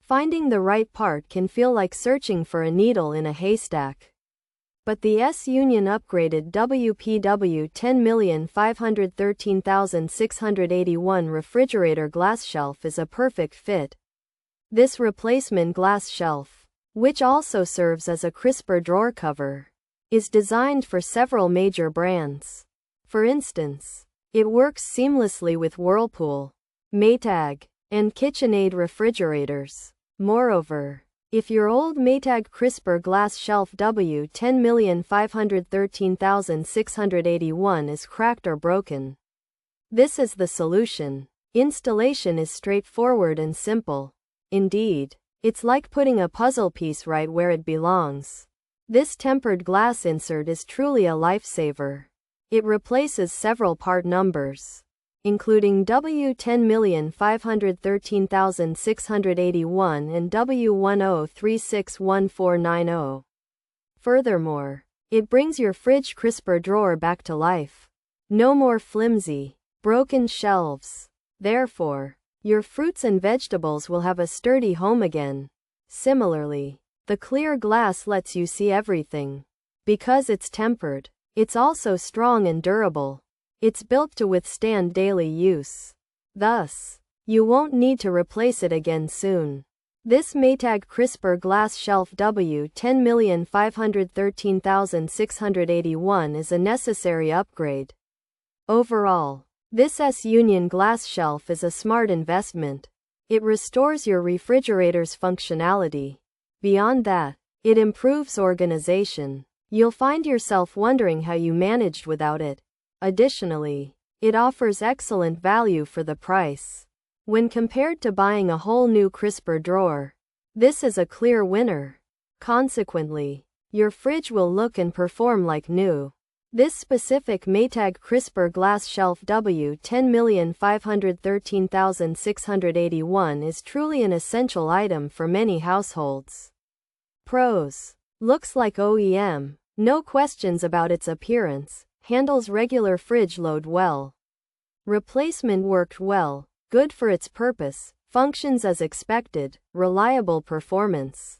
Finding the right part can feel like searching for a needle in a haystack. But the S-Union upgraded WPW10513681 refrigerator glass shelf is a perfect fit. This replacement glass shelf, which also serves as a crisper drawer cover, is designed for several major brands. For instance, it works seamlessly with Whirlpool, Maytag, and KitchenAid refrigerators. Moreover, if your old Maytag crisper glass shelf W10513681 is cracked or broken, this is the solution. Installation is straightforward and simple. Indeed, it's like putting a puzzle piece right where it belongs. This tempered glass insert is truly a lifesaver. It replaces several part numbers, including W10513681 and W10361490. Furthermore, it brings your fridge crisper drawer back to life. No more flimsy, broken shelves. Therefore, your fruits and vegetables will have a sturdy home again. Similarly, the clear glass lets you see everything. Because it's tempered, it's also strong and durable. It's built to withstand daily use. Thus, you won't need to replace it again soon. This Maytag crisper glass shelf W10513681 is a necessary upgrade. Overall, this S-Union glass shelf is a smart investment. It restores your refrigerator's functionality. Beyond that, it improves organization. You'll find yourself wondering how you managed without it. Additionally, it offers excellent value for the price. When compared to buying a whole new crisper drawer, this is a clear winner. Consequently, your fridge will look and perform like new. This specific Maytag crisper glass shelf W10513681 is truly an essential item for many households. Pros: looks like OEM, no questions about its appearance. Handles regular fridge load well. Replacement worked well, good for its purpose, functions as expected, reliable performance.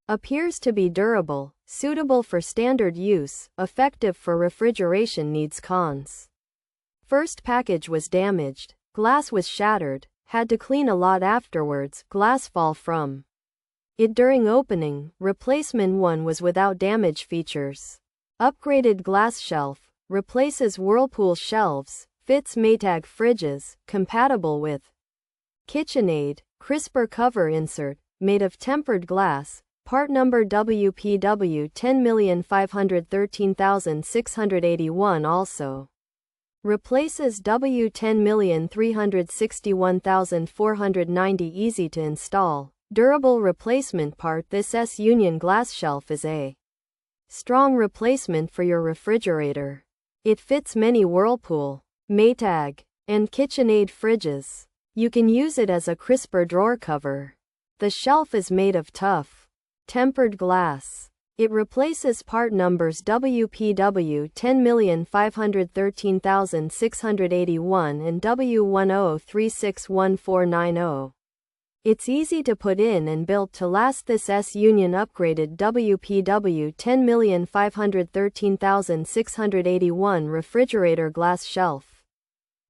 Appears to be durable, suitable for standard use, effective for refrigeration needs. Cons: first package was damaged, glass was shattered, had to clean a lot afterwards, glass fall from it during opening. Replacement one was without damage features. Upgraded glass shelf, replaces Whirlpool shelves, fits Maytag fridges, compatible with KitchenAid, crisper cover insert, made of tempered glass, part number WPW10513681 also. Replaces W10361490 easy to install, durable replacement part. This S-Union glass shelf is a strong replacement for your refrigerator. It fits many Whirlpool, Maytag, and KitchenAid fridges. You can use it as a crisper drawer cover. The shelf is made of tough, tempered glass. It replaces part numbers WPW10513681 and W10361490. It's easy to put in and built to last. This S-Union upgraded WPW10513681 refrigerator glass shelf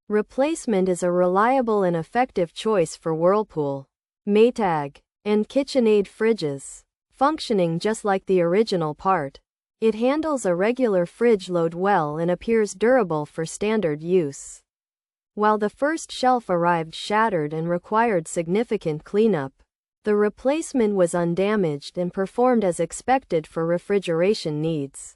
replacement is a reliable and effective choice for Whirlpool, Maytag, and KitchenAid fridges. Functioning just like the original part, it handles a regular fridge load well and appears durable for standard use. While the first shelf arrived shattered and required significant cleanup, the replacement was undamaged and performed as expected for refrigeration needs.